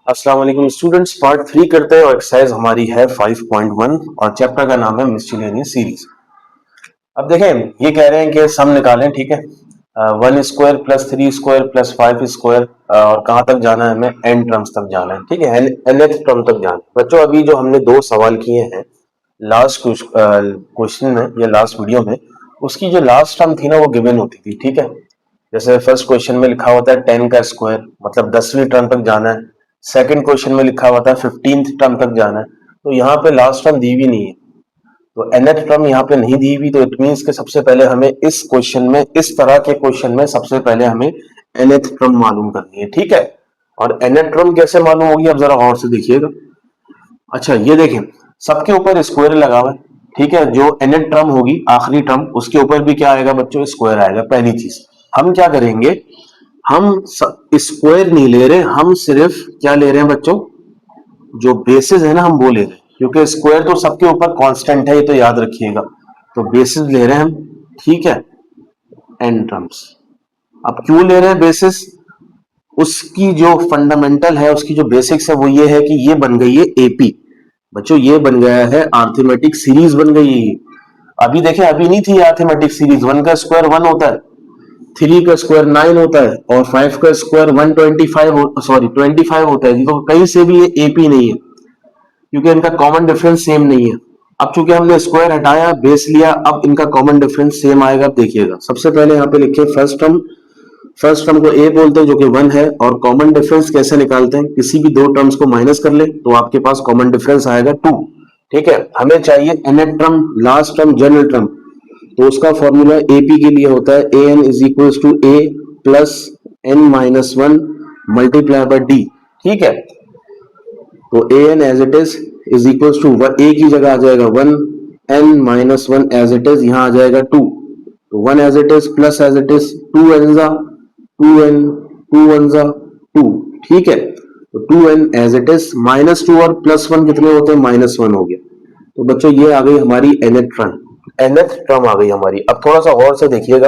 अस्सलाम वालेकुम students, part 3 करते हैं और एक्सरसाइज हमारी है 5.1 और चैप्टर का नाम है मिससेलेनियस सीरीज। अब देखें, ये कह रहे हैं कि सम निकालें, ठीक है। 1 square plus 3 square plus 5 square और कहाँ तक जाना है, हमें एन टर्म्स तक जाना है, ठीक है, nth टर्म तक जाना है। बच्चों, अभी जो हमने दो सवाल किए हैं लास्ट क्वेश्चन में या लास्ट वीडियो में, उसकी जो लास्ट टर्म थी ना वो गिवन होती थी, ठीक है। जैसे फर्स्ट क्वेश्चन में लिखा होता है 10 का स्क्वायर, मतलब 10वीं टर्म तक जाना है। सेकंड क्वेश्चन में लिखा हुआ था 15th टर्म तक जाना है। तो यहाँ पे लास्ट टर्म दी भी नहीं है, तो nth टर्म यहाँ पे नहीं दी हुई, तो इट मीन्स के सबसे पहले हमें इस क्वेश्चन में, इस तरह के क्वेश्चन में सबसे पहले हमें nth टर्म मालूम करनी है, ठीक है। और nth टर्म कैसे मालूम होगी, अब जरा गौर से देखिएगा। अच्छा, ये देखें, सबके ऊपर स्क्वायर लगा हुआ है, ठीक है। जो nth टर्म होगी, आखिरी टर्म, उसके ऊपर भी क्या आएगा बच्चों, स्क्वायर आएगा। पहली चीज हम क्या करेंगे, हम स्क्वायर नहीं ले रहे, हम सिर्फ क्या ले रहे हैं बच्चों, जो बेसिस है ना हम वो ले रहे हैं, क्योंकि स्क्वायर तो सबके ऊपर कांस्टेंट है, ये तो याद रखिएगा। तो बेसिस ले रहे हैं हम, ठीक है, एन टर्म्स। अब क्यों ले रहे हैं बेसिस, उसकी जो फंडामेंटल है, उसकी जो बेसिक्स है वो ये है कि ये बन गई है एपी। बच्चों, ये बन गया है आर्थमेटिक सीरीज बन गई है। अभी देखें, अभी नहीं थी आर्थमेटिक सीरीज। 1 का स्क्वायर 1 होता है, 3 का स्क्वायर 9 होता है और 5 का स्क्वायर 25 होता है। तो कहीं से भी ये एपी नहीं है, क्योंकि इनका कॉमन डिफरेंस सेम नहीं है। अब चूंकि हमने स्क्वायर हटाया, बेस लिया, अब इनका कॉमन डिफरेंस सेम आएगा। अब देखिएगा, सबसे पहले यहाँ पे लिखे फर्स्ट टर्म को ए बोलते हैं जो कि 1 है, और कॉमन डिफरेंस कैसे निकालते हैं, किसी भी दो टर्म्स को माइनस कर ले तो आपके पास कॉमन डिफरेंस आएगा 2, ठीक है। हमें चाहिए nth term, last term, general term. तो उसका फॉर्मूला एपी के लिए होता है A N is equal to A plus N minus one multiply by D, ठीक है। तो A N as it is equal to A की जगह आ जाएगा 1, N minus one as it is यहाँ आ जाएगा 2, तो 1 as it is plus as it is 2 N जा 2 एन 2 1 जा 2, ठीक है। तो 2 एन एज इट इज, -2 और +1 कितने होते हैं, -1 हो गया। तो बच्चों, ये आ गई हमारी nth टर्म आ गई हमारी। अब थोड़ा सा गौर से देखिएगा,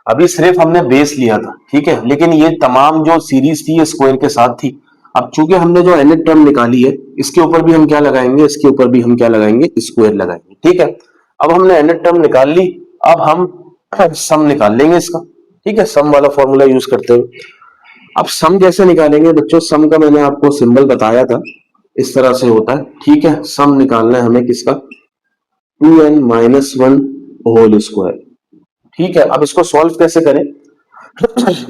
अभी सिर्फ हमने बेस लिया था, ठीक है, लेकिन ये तमाम जो सीरीज थी ये स्क्वायर के साथ थी। अब चूंकि हमने जो nth टर्म निकाली है, इसके ऊपर भी हम क्या लगाएंगे, इसके ऊपर भी हम क्या लगाएंगे, स्क्वायर लगाएंगे, ठीक है। अब हमने nth टर्म निकाल ली, अब हम सम निकाल लेंगे इसका, ठीक है, सम वाला फॉर्मूला यूज करते हुए। अब सम कैसे निकालेंगे बच्चों, सम का मैंने आपको सिंबल बताया था, इस तरह से होता है, ठीक है। सम निकालना है हमें किसका, 2n minus one whole square, ठीक है। अब इसको सॉल्व कैसे करें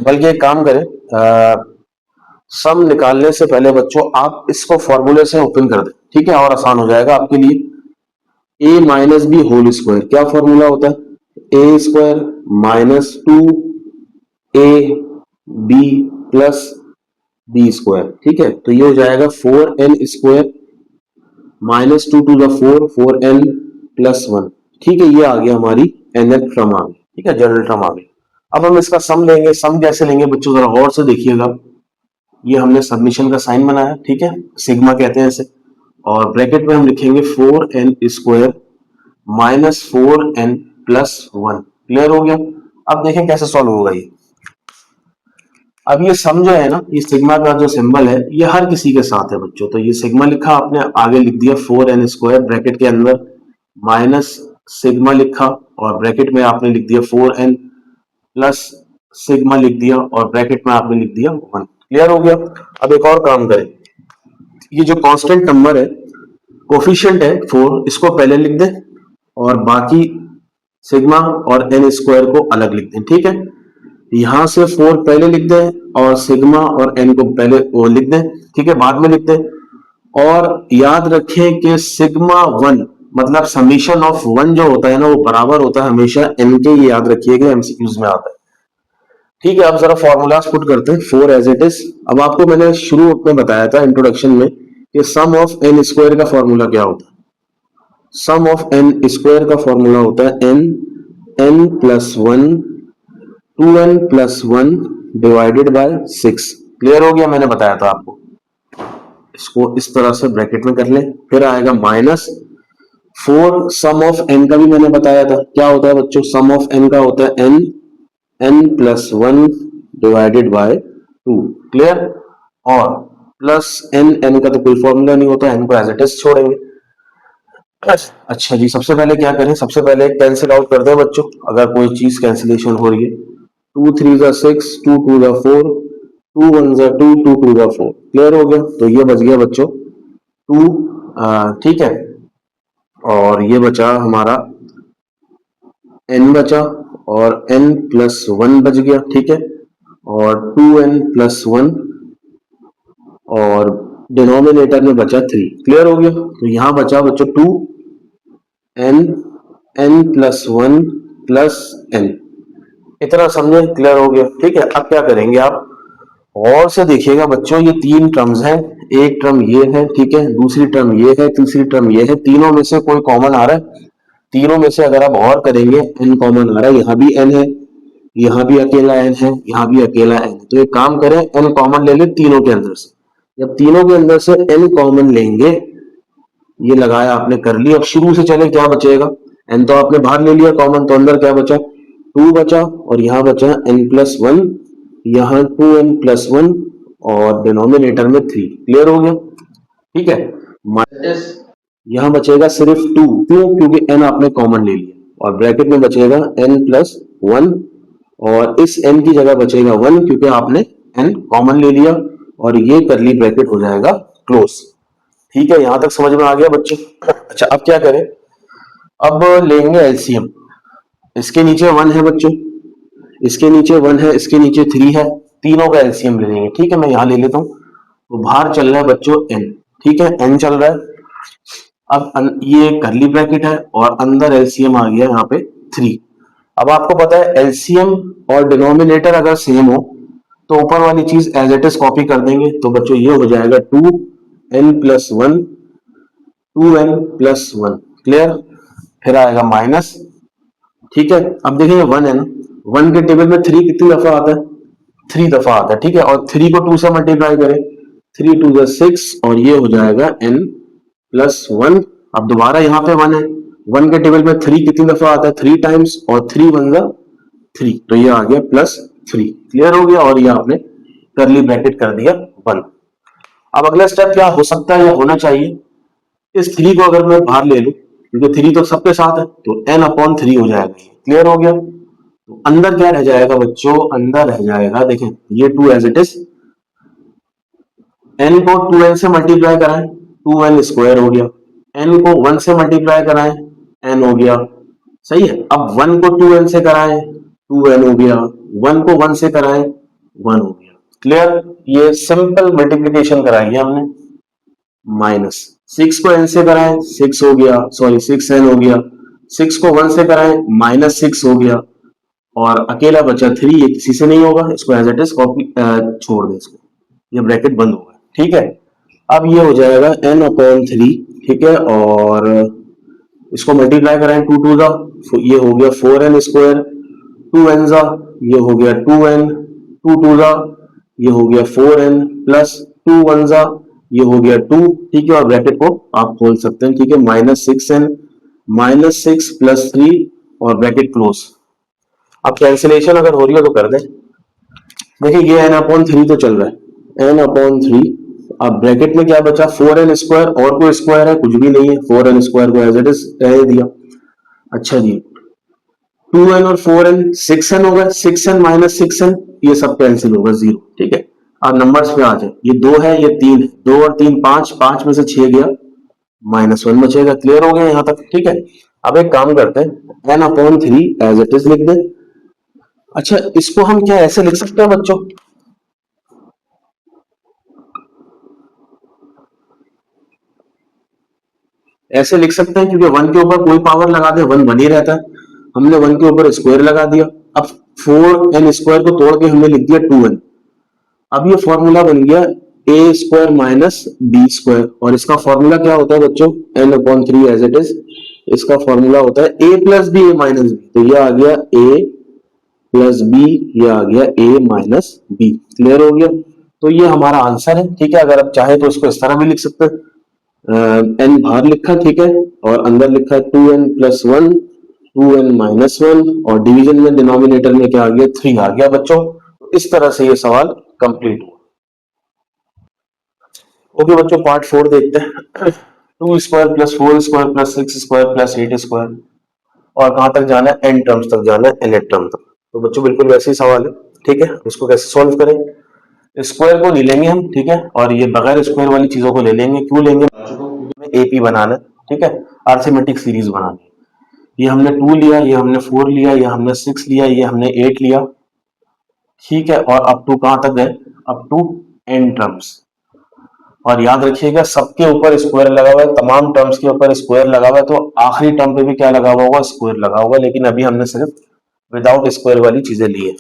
बल्कि एक काम करें, सम निकालने से पहले बच्चों आप इसको फॉर्मूले से ओपन कर दें, ठीक है, और आसान हो जाएगा आपके लिए। a minus B whole square, क्या फॉर्मूला होता है, A square minus 2 A B plus B square, ठीक है। तो ये हो जाएगा 4n square minus 2 to the 4n plus 1, ठीक है। ये आ गया हमारी nth टर्म आ गई, ठीक है, जनरल टर्म आ गई। अब हम इसका सम लेंगे। सम कैसे लेंगे बच्चों, जरा गौर से देखिएगा। ये हमने सबमिशन का साइन बनाया, ठीक है, सिग्मा कहते हैं इसे, और ब्रैकेट में हम लिखेंगे 4n square minus 4n plus 1। Clear हो गया। अब देखें कैसे सॉल्व होगा ये। अब ये सम जो है ना, ये सिग्मा का जो सिंबल है ये हर किसी के साथ है बच्चों। तो ये सिग्मा लिखा, आपने आगे लिख दिया 4n स्क्वायर ब्रैकेट के अंदर, माइनस सिग्मा लिखा और ब्रैकेट में आपने लिख दिया 4n प्लस सिग्मा लिख दिया और ब्रैकेट में आपने लिख दिया 1। क्लियर हो गया। अब एक और काम करें, ये जो कांस्टेंट नंबर है, कोफिशिएंट है 4, इसको पहले लिख दें और बाकी सिग्मा और n स्क्वायर को अलग लिख दें, ठीक है। यहां से 4 पहले लिख दें और सिग्मा और n को पहले वो लिख दें, ठीक है, बाद में लिख दें। और याद रखें कि सिग्मा 1 मतलब समीशन ऑफ 1 जो होता है ना, वो बराबर होता है हमेशा n के, ये याद रखिएगा, एमसीक्यूज में आता है, ठीक है। अब जरा फॉर्मूलाज पुट करते हैं, 4 एज इट इज। अब आपको मैंने शुरू में बताया था इंट्रोडक्शन में कि सम ऑफ n स्क्वायर का फॉर्मूला क्या होता है। सम ऑफ n स्क्वायर का फॉर्मूला होता है n plus 1 2n plus 1 divided by 6। Clear हो गया, मैंने बताया था आपको। इसको इस तरह से ब्रैकेट में कर ले, फिर आएगा माइनस 4 सम ऑफ n का भी मैंने बताया था, क्या होता है बच्चों, सम ऑफ n का होता है n plus 1 divided bye 2। Clear. और प्लस एन, एन का तो कोई फॉर्मूला नहीं होता, एन को एज इट इज छोड़ेंगे। अच्छा जी, सबसे पहले क्या करें, सबसे पहले कैंसिल आउट कर दें बच्चों, अगर कोई चीज कैंसिलेशन हो रही है। 2 3 जा 6, 2 2 जा 4, 2 1 जा 2, 2 2 जा 4। क्लियर हो गया, तो ये बच गया बच्चों 2, ठीक है। और ये बचा हमारा n बचा, और n प्लस 1 बच गया, ठीक है। और 2n प्लस 1, और डिनोमिनेटर में बचा 3। क्लियर हो गया, तो यहां बचा बच्चों 2n, n plus 1 plus n। इतना समझे, क्लियर हो गया, ठीक है। अब क्या करेंगे आप, और से देखिएगा बच्चों, ये तीन टर्म्स हैं, एक टर्म ये है, ठीक है, दूसरी टर्म ये है, तीसरी टर्म ये है। तीनों में से कोई कॉमन आ रहा है? तीनों में से अगर आप और करेंगे, n कॉमन आ रहा है, यहाँ भी n है, यहाँ भी अकेला n है, यहाँ भी अकेला n है। तो एक काम करें, n कॉमन ले ले तीनों के अंदर से। जब तीनों के अंदर से n कॉमन लेंगे, ये लगाया आपने, कर लिया। अब शुरू से चले, क्या बचेगा, n तो आपने बाहर ले लिया कॉमन, तो अंदर क्या बचा, 2 बचा, और यहाँ बचा n प्लस 1, यहाँ 2n प्लस 1, और डिनोमिनेटर में 3। क्लियर हो गया, ठीक है। माइनस यहाँ बचेगा सिर्फ 2, क्यों, क्योंकि n आपने कॉमन ले लिया, और ब्रैकेट में बचेगा n प्लस 1, और इस n की जगह बचेगा 1, क्योंकि आपने n कॉमन ले लिया, और ये करली ब्रैकेट हो जाएगा क्लोज। ठीक है, यहां तक समझ में आ गया बच्चे। अच्छा, अब क्या करें, अब लेंगे एलसीएम। इसके नीचे 1 है बच्चों, इसके नीचे 1 है, इसके नीचे 3 है, तीनों का एलसीएम ले लेंगे। ठीक है, मैं यहां ले लेता हूं। तो बाहर चल रहा है बच्चों n, ठीक है, n चल रहा है। अब ये करली ब्रैकेट है, और अंदर एलसीएम आ गया यहाँ पे 3। अब आपको पता है एलसीएम और डिनोमिनेटर अगर सेम हो तो ऊपर वाली चीज एज इट इज कॉपी कर देंगे। तो बच्चों ये हो जाएगा 2n plus 1, 2n plus 1। Clear, फिर आएगा माइनस, ठीक है। अब देखिए 1 है ना, 1 के टेबल में 3 कितनी दफा आता है, 3 दफा आता है, ठीक है। और 3 को 2 से मल्टीप्लाई करें, 3 2 जा 6, और ये हो जाएगा n प्लस 1। अब दोबारा यहाँ पे 1 है, 1 के टेबल में 3 कितनी दफा आता है, 3 टाइम्स, और 3 1 जा 3, तो ये आ गया प्लस 3। क्लियर हो गया, और ये आपने करली ब्रैकेट कर दिया 1। अब अगला स्टेप क्या हो सकता है या होना चाहिए, इस 3 को अगर मैं बाहर ले लूं, क्योंकि 3 तो सबके साथ है, तो n अपॉन 3 हो जाएगा। क्लियर हो गया, तो अंदर क्या रह जाएगा बच्चों, अंदर रह जाएगा, देखें ये 2 एज इट इज, n को 2n से मल्टीप्लाई कराएं, 2n स्क्वायर हो गया, n को 1 से मल्टीप्लाई कराएं, n हो गया, सही है। अब 1 को 2n से कराएं, 2n हो गया, 1 को 1 से कराएं, 1 हो गया। क्लियर, ये सिंपल मल्टीप्लीकेशन कराई है हमने। माइनस 6 को n से कराएं, 6 हो गया, सॉरी 6n हो गया, 6 को 1 से कराएं, माइनस 6 हो गया, और अकेला बचा 3, ये किसी से नहीं होगा, इसको एज इट इज कॉपी छोड़ दें इसको, ये ब्रैकेट बंद होगा, ठीक है। अब ये हो जाएगा n अपॉन 3, ठीक है, और इसको मल्टीप्लाई कराएं, 2 2 जा, ये हो गया 4n स्क्वायर, 2n जा, ये हो गया 2n, 2 2 जा, ये हो गया 4n, प्लस 2 1 जा, ये हो गया 2, ठीक है। और ब्रैकेट को आप खोल सकते हैं, ठीक है, माइनस 6n, माइनस 6 प्लस 3, और ब्रैकेट क्लोज। अब कैंसिलेशन अगर हो रही हो तो कर दें। देखिए ये n अपॉन 3 तो चल रहा है, n अपॉन 3। अब ब्रैकेट में क्या बचा, 4n स्क्वायर, और कोई स्क्वायर है, कुछ भी नहीं है, 4n स्क्वायर को एज इट इज रह दिया। अच्छा जी, 2n और 4n 6n होगा, 6n माइनस 6n, ये सब कैंसिल होगा, 0, ठीक है। अब नंबर्स पे आ जाए, ये 2 है, ये 3 है, 2 और 3 5, 5 में से 6 गया, -1 बचेगा। क्लियर हो गया यहां तक, ठीक है। अब एक काम करते हैं, n upon 3 as it is लिख दें। अच्छा, इसको हम क्या ऐसे लिख सकते हैं बच्चों, ऐसे लिख सकते हैं, क्योंकि 1 के ऊपर कोई पावर लगा दे 1 बन ही रहता है। हमने 1 के ऊपर स्क्वायर लगा दिया, अब 4n स्क्वायर को तोड़ के हमने लिख दिया 2n। अब ये फॉर्मूला बन गया A square minus B square, और इसका फॉर्मूला क्या होता है बच्चों, n upon 3 as it is. इसका फॉर्मूला होता है a plus B, A minus B, तो ये आ गया a प्लस बी, ये आ गया a माइनस बी। क्लियर हो गया, तो ये हमारा आंसर है, ठीक है। अगर आप चाहे तो इसको इस तरह भी लिख सकते हैं, n बाहर लिखा, ठीक है, और अंदर लिखा है 2n प्लस 1, 2n माइनस 1, और डिवीजन में डिनोमिनेटर में क्या आ गया, 3 आ गया बच्चों। इस तरह से ये सवाल कंप्लीट हुआ। ओके बच्चों, पार्ट 4 देखते हैं। 2 square plus 4 square plus 6 square plus 8 square, और कहाँ तक जाना है, एन टर्म्स तक जाना है, एन टर्म तक। तो बच्चों बिल्कुल वैसे ही सवाल है, ठीक है। इसको कैसे सॉल्व करें, स्क्वायर को ले लेंगे हम, ठीक है, और ये बगैर स्क्वायर वाली चीजों को ले लेंगे। क्यों लेंगे, एपी बनाना है, ठीक है, अर्थमेटिक सीरीज बनानी है। ये हमने 2 लिया, ये हमने 4 लिया, ये हमने 6 लिया, ये हमने 8 लिया, ठीक है, और अप टू कहां तक गए, अप टू एन टर्म्स। और याद रखिएगा सबके ऊपर स्क्वायर लगा हुआ है, तमाम टर्म्स के ऊपर स्क्वायर लगा हुआ है, तो आखिरी टर्म पे भी क्या लगा हुआ होगा, स्क्वायर लगा होगा। लेकिन अभी हमने सिर्फ विदाउट स्क्वायर वाली चीजें ली है।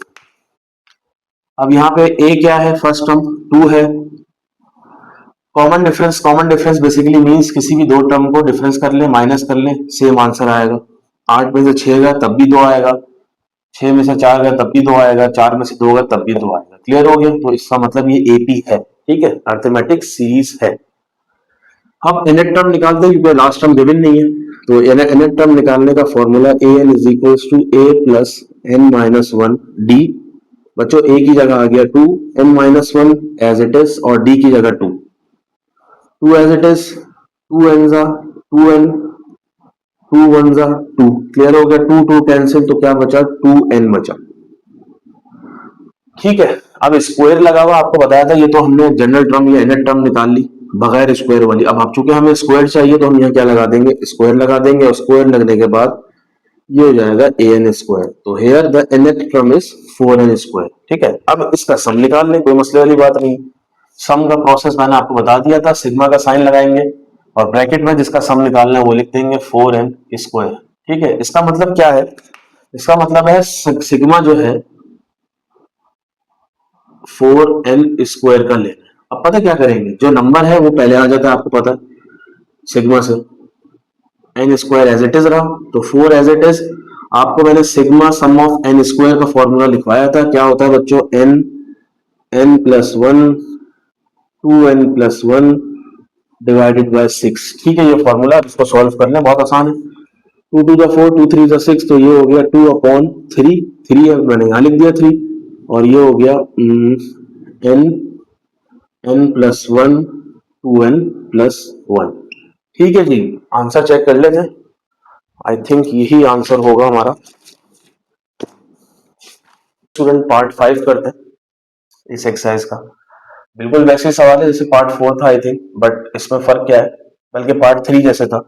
अब यहाँ पे ए क्या है, फर्स्ट टर्म 2 है। कॉमन डिफरेंस बेसिकली मींस किसी भी दो टर्म को डिफरेंस कर ले, माइनस कर ले, सेम आंसर आएगा। 8 में से 6 गया तब भी 2 आएगा, 6 में से 4 गया तब भी 2 आएगा, 4 में से 2 गया तब भी 2 आएगा। क्लियर हो गया, तो इसका मतलब ये एपी है, ठीक है, अर्थमेटिक सीरीज है। हम इनेट टर्म निकालते हैं क्योंकि लास्ट टर्म गिवन नहीं है, तो इनेट टर्म निकालने का formula A N is equals to A plus N minus one D. बच्चों ए की जगह आ गया 2, N minus one as it is, और डी की जगह 2 एज इट इज, 2 एन जा 2 एन, 2 वन जा 2। क्लियर हो गया, 2 2 कैंसिल, तो क्या बचा, 2 एन बचा, ठीक है। अब स्क्वायर लगा हुआ आपको बताया था, ये तो हमने जनरल टर्म या इनेट टर्म निकाल ली बगैर स्क्वायर वाली। अब चूंकि हमें स्क्वायर चाहिए तो हम यहाँ क्या लगा देंगे, स्क्वायर लगा देंगे, और स्क्वायर लगने के बाद ये हो जाएगा ए एन स्क्वायर। तो here the nth term is 4n square, ठीक है। अब इसका सम निकाल लें, कोई मसले वाली बात नहीं। सम का प्रोसेस मैंने आपको बता दिया था, सिग्मा का साइन लगाएंगे और ब्रैकेट में जिसका सम निकालना है वो लिख देंगे 4n स्क्वायर, ठीक है। इसका मतलब क्या है, इसका मतलब है सिग्मा जो है 4n स्क्वायर का लेना है। अब पता क्या करेंगे, जो नंबर है वो पहले आ जाता है, आपको पता है सिग्मा से, N square as it is रहा, तो 4 एज इट इज। आपको मैंने sigma sum of N square का फॉर्मूला लिखवाया था, क्या होता है बच्चों, N N plus one 2n plus one divided by 6, ठीक है। ये फॉर्मूला, इसको सॉल्व करना बहुत आसान है। 2 टू द 4, 2 3 द 6, तो ये हो गया 2 अपॉन 3, 3 है मैंने यहाँ लिख दिया 3, और ये हो गया N N plus one 2n plus one, ठीक है जी। आंसर चेक कर लेते हैं, आई थिंक यही आंसर होगा हमारा। स्टूडेंट पार्ट 5 करते हैं इस एक्सरसाइज का। बिल्कुल वैसे ही सवाल है जैसे पार्ट 4 था आई थिंक, बट इसमें फर्क क्या है, बल्कि पार्ट 3 जैसे था,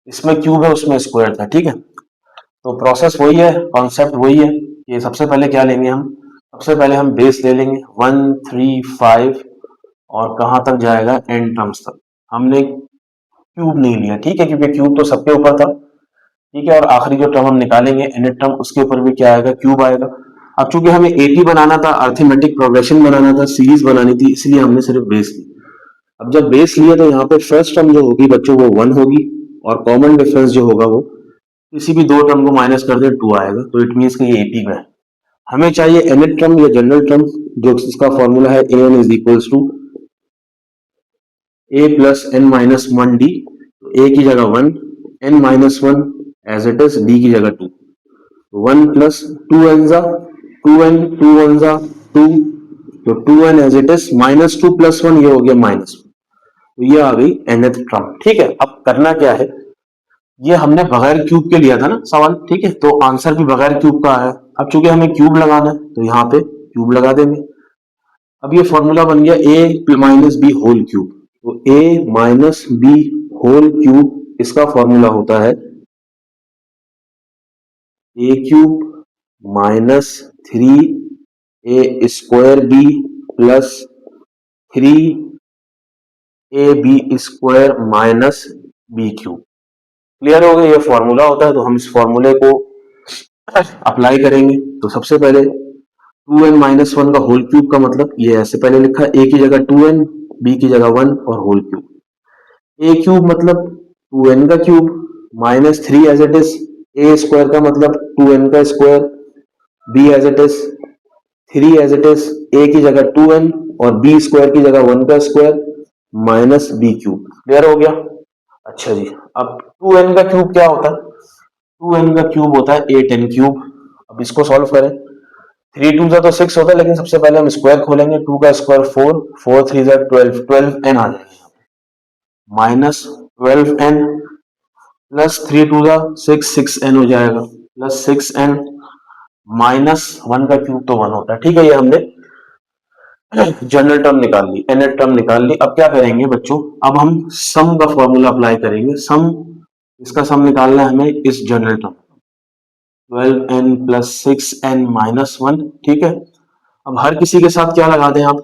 इसमें क्यूब है उसमें स्क्वायर था, ठीक है। तो प्रोसेस वही है, कॉन्सेप्ट वही है। ये सबसे पहले क्या लेंगे हम, सबसे पहले हम बेस ले लेंगे 1 3 5, और कहां तक जाएगा, एन टर्म्स तक। हमने क्यूब नहीं लिया, ठीक है, क्योंकि क्यूब तो सबके ऊपर था, ठीक है। और आखिरी जो टर्म हम निकालेंगे एनेट टर्म, उसके ऊपर भी क्या आएगा, क्यूब आएगा। अब चूंकि हमें एपी बनाना था, अर्थमेटिक प्रोग्रेशन बनाना था, सीरीज बनानी थी, इसलिए हमने सिर्फ बेस ली। अब जब बेस लिया तो यहाँ पे फर्स्ट टर्म जो होगी बच्चों वो 1 होगी, और कॉमन डिफरेंस जो होगा वो किसी भी दो टर्म को माइनस कर दे 2 आएगा, तो इट मीन्स कि ये एपी में है। हमें चाहिए एनेट टर्म या जनरल टर्म, जो इसका फॉर्मूला है A N is equals to A plus N minus one D. A की जगह 1, N minus one as it is, D की जगह 2, 1 प्लस 2 एन जा 2n, 2 वन जा 2, तो 2n as it is, minus 2 plus 1 ये हो गया माइनस, तो ये आ गई nth टर्म, ठीक है। अब करना क्या है, ये हमने बगैर क्यूब के लिया था ना सवाल, ठीक है, तो आंसर भी बगैर क्यूब का है। अब चूंकि हमें क्यूब लगाना है तो यहाँ पे क्यूब लगा देंगे। अब ये फॉर्मूला बन गया a minus B whole cube, तो a minus B whole cube, इसका फॉर्मूला होता है a cube minus 3a square B plus 3ab square minus B cube. Clear हो गया, ये फॉर्मूला होता है, तो हम इस फॉर्मूले को अप्लाई करेंगे। तो सबसे पहले 2n माइनस वन का होल क्यूब का मतलब ये ऐसे पहले लिखा, a की जगह 2n, b की जगह 1 और होल क्यूब। a क्यूब मतलब 2n का cube, minus 3 as it is, a square का मतलब 2n का square, b as it is 3 as it is, a की जगह 2n और b स्क्वायर की जगह 1 का square minus b cube. Clear हो गया। अच्छा जी, अब 2n का क्यूब क्या होता है, 2n का क्यूब होता है 8n क्यूब। अब इसको सॉल्व करें, 3 2 तो 6 होता है, लेकिन सबसे पहले हम स्क्वायर खोलेंगे, 2 का स्क्वायर 4, 4 3 12, 12n आ जाएगा। Minus 12n plus 3 to the 6 6n हो जाएगा प्लस 6n माइनस 1 का क्यूब तो 1 होता है। ठीक है, ये हमने जनरल टर्म निकाल ली, nth टर्म निकाल ली। अब क्या करेंगे बच्चों, अब हम सम का फॉर्मूला अप्लाई करेंगे। सम, इसका सम निकालना है हमें इस general term 12n plus 6n minus 1। ठीक है, अब हर किसी के साथ क्या लगा दें आप,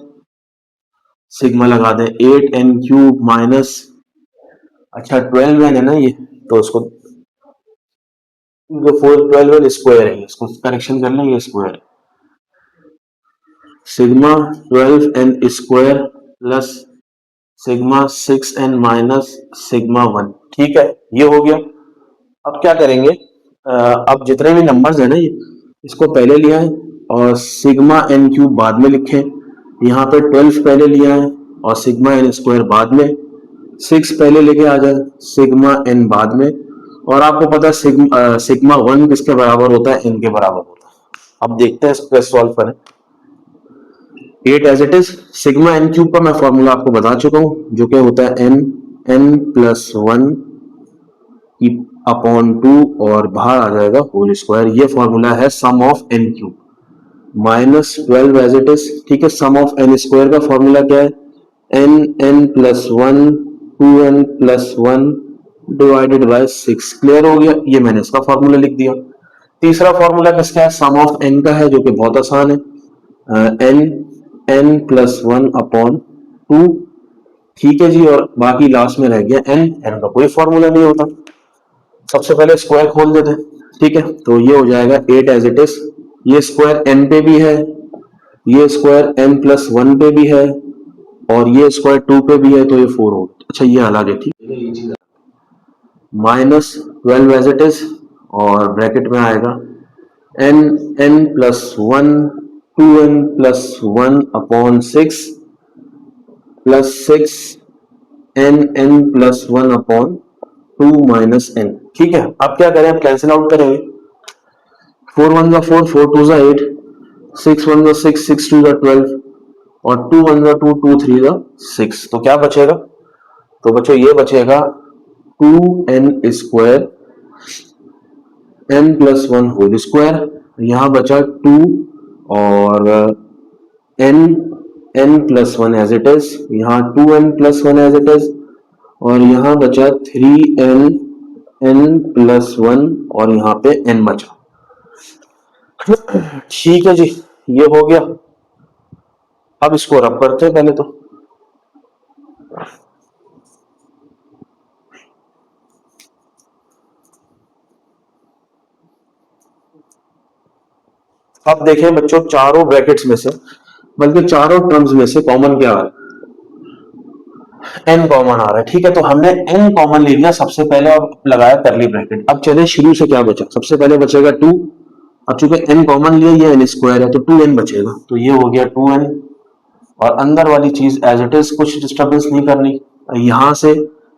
सिग्मा लगा दें। 8n क्यूब माइनस, अच्छा 12n है ना ये, तो उसको 12n स्क्वायर है, इसको करेक्शन कर लें, ये स्क्वायर है। Sigma 12n square plus sigma 6n minus sigma 1। ठीक है, ये हो गया। अब क्या करेंगे, अब जितने भी नंबर्स है ना ये, इसको पहले लिया है और सिग्मा एन क्यूब बाद में लिखे। यहाँ पे 12 पहले लिया है और सिग्मा एन स्क्वायर बाद में, 6 पहले लेके आ जाए, सिग्मा एन बाद में। और आपको पता है सिग्मा 1 किसके बराबर होता है, एन के बराबर होता है। अब देखते हैं इसको कैसे सॉल्व करें। 8 as it is, sigma N cube का मैं फॉर्मूला आपको बता चुका हूँ, जो कि होता है एन प्लस 1 अपॉन 2 और बाहर आ जाएगा होल स्क्वायर। ये फॉर्मूला है sum of N cube minus 12 as it is. ठीक है, सम ऑफ एन स्क्वायर का फॉर्मूला क्या है, N plus 1 2n plus 1 divided by 6। Clear हो गया, ये मैंने इसका फॉर्मूला लिख दिया। तीसरा फॉर्मूला किसका है, सम ऑफ एन का है, जो कि बहुत आसान है, एन प्लस 1 अपॉन 2। ठीक है जी, और बाकी लास्ट में रह गया एन का कोई फॉर्मूला नहीं होता। सबसे पहले स्क्वायर खोल देते हैं। ठीक है, तो ये हो जाएगा 8 एज इट इज, ये स्क्वायर n पे भी है, ये स्क्वायर n प्लस 1 पे भी है और ये स्क्वायर 2 पे भी है, तो ये 4 हो गया। अच्छा ये अलग है, ठीक है, माइनस 12 एज इट इज और ब्रैकेट में आएगा n plus 1 2n plus 1 upon 6 plus 6 n plus 1 upon 2 minus n। ठीक है, अब क्या करें, आप कैंसिल आउट करेंगे। 4 1 जा 4 4 2 जा 8 6 1 जा 6 6 2 जा 12 और 2 1 जा 2 2 3 जा 6। तो क्या बचेगा, तो बच्चों ये बचेगा 2n square n plus 1 whole square. यहाँ बचा 2 और n plus 1 as it is, यहाँ 2n plus 1 as it is और यहाँ बचा 3n प्लस 1 और यहाँ पे n बचा। ठीक है जी, ये हो गया। अब इसको रब करते हैं पहले तो। अब देखें बच्चों, चारों ब्रैकेट्स में से, बल्कि चारों टर्म्स में से कॉमन क्या आ रहा है, n कॉमन आ रहा है। ठीक है, तो हमने n कॉमन ले लिया सबसे पहले और लगाया करली ब्रैकेट। अब चले शुरू से क्या बचा, सबसे पहले बचेगा 2। अब चूंकि n कॉमन लिया, ये n स्क्वायर है, तो 2n बचेगा, तो ये हो गया 2n। और अंदर वाली चीज एज इट इज, कुछ डिस्टर्बेंस नहीं करनी। यहां से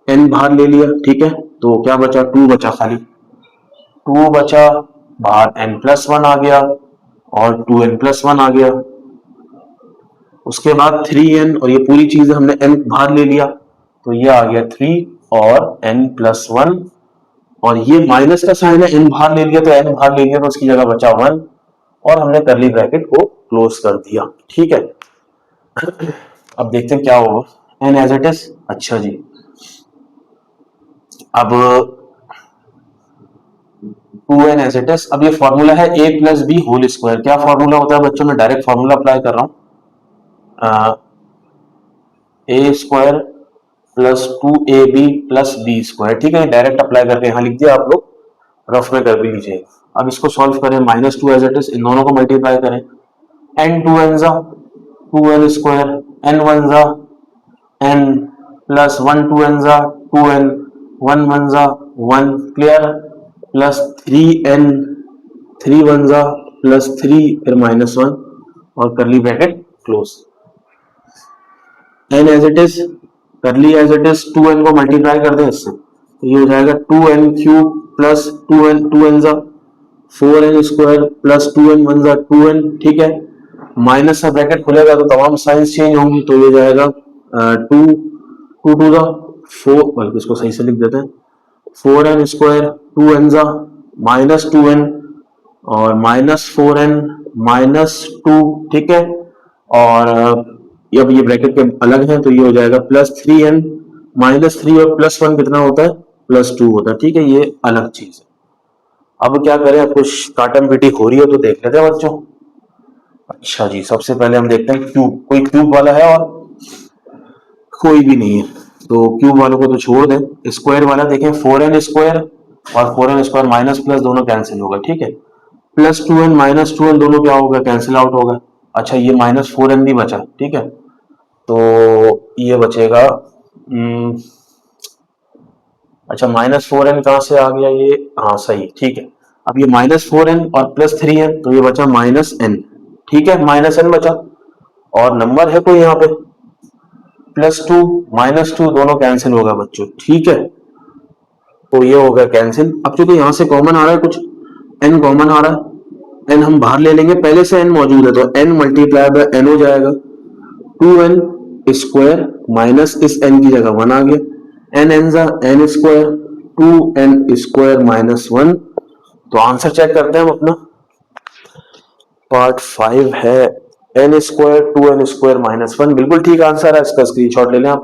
n बाहर ले लिया, ठीक है, तो क्या बचा, 2 बचा, खाली 2 बचा, बाहर n प्लस 1 आ गया और 2n प्लस 1 आ गया। उसके बाद 3n, और ये पूरी चीज हमने n बाहर ले लिया, तो ये आ गया 3 और n प्लस 1। और ये माइनस का साइन है, n बाहर ले लिया तो n बाहर ले लिया, तो उसकी जगह बचा 1 और हमने करली ब्रैकेट को क्लोज कर दिया। ठीक है, अब देखते हैं क्या होगा, n एज इट इज। अच्छा जी, अब 2n एज इट इज। अब ये फॉर्मूला है a plus B whole square. क्या फॉर्मूला होता है बच्चों, मैं डायरेक्ट फॉर्मूला अप्लाई कर रहा हूं, a square plus 2ab plus B square. ठीक है, डायरेक्ट अप्लाई करके यहाँ लिख दिया, आप लोग रफ में कर भी लीजिए। अब इसको सॉल्व करें, माइनस 2 एज इट इज, इन दोनों को मल्टीप्लाई करें, n 2n जा 2n स्क्वायर, n 1 जा n प्लस 1 2n जा 2n 1 1 जा 1, क्लियर, प्लस 3n 3 1 जा प्लस 3 फिर माइनस 1 और curly bracket close. n as it is, curly as it is, 2n को मल्टीप्लाई कर दें इससे, तो ये हो जाएगा 2n क्यूब प्लस 2n जा 4n स्क्वायर प्लस 2n 1 जा 2n। ठीक है, माइनस का ब्रैकेट खुलेगा तो तमाम साइंस चेंज होंगी, तो ये जाएगा 2 2 2 जा 4, बल्कि इसको सही से लिख देते हैं, 4n स्क्वायर 2n जा माइनस 2n और माइनस 4n माइनस 2, ठीक है। और अब ये ब्रैकेट के अलग है तो ये हो जाएगा प्लस 3n माइनस 3 और प्लस 1 कितना होता है, प्लस 2 होता है, ठीक है। ये अलग चीज है। अब क्या करें, अब कुछ काटम पीटी हो रही हो तो देख लेते हैं बच्चों। अच्छा जी, सबसे पहले हम देखते हैं क्यूब, कोई क्यूब वाला है और कोई भी नहीं है तो क्यूब वालों को तो छोड़ दें। स्क्वायर वाला देखें, 4n स्क्वायर और 4n स्क्वायर माइनस प्लस दोनों कैंसिल होगा, ठीक है। प्लस 2n माइनस 2n दोनों क्या होगा, कैंसिल आउट होगा। अच्छा, ये माइनस 4n भी बचा, ठीक है। तो ये बचेगा अच्छा माइनस 4n कहाँ से आ गया ये, हाँ सही, ठीक है। अब ये माइनस 4n और प्लस 3n तो ये बचा माइनस n, ठीक है, माइनस n बचा। और नंबर है कोई यहाँ पे, प्लस 2 माइनस 2 दोनों कैंसिल होगा बच्चों, ठीक है। तो ये होगा कैंसिल। अब चूंकि यहाँ से कॉमन आ रहा है कुछ, n कॉमन आ रहा है, n हम बाहर ले लेंगे, पहले से n मौजूद है तो n मल्टीप्लाई बाय n हो जाएगा। 2n स्क्वायर माइनस इस n की जगह 1 आ गया, n n जा n square 2n square minus 1। तो आंसर चेक करते हैं हम अपना। पार्ट 5 है n square 2n square minus 1, बिल्कुल ठीक आंसर है, इसका स्क्रीनशॉट ले लें आप।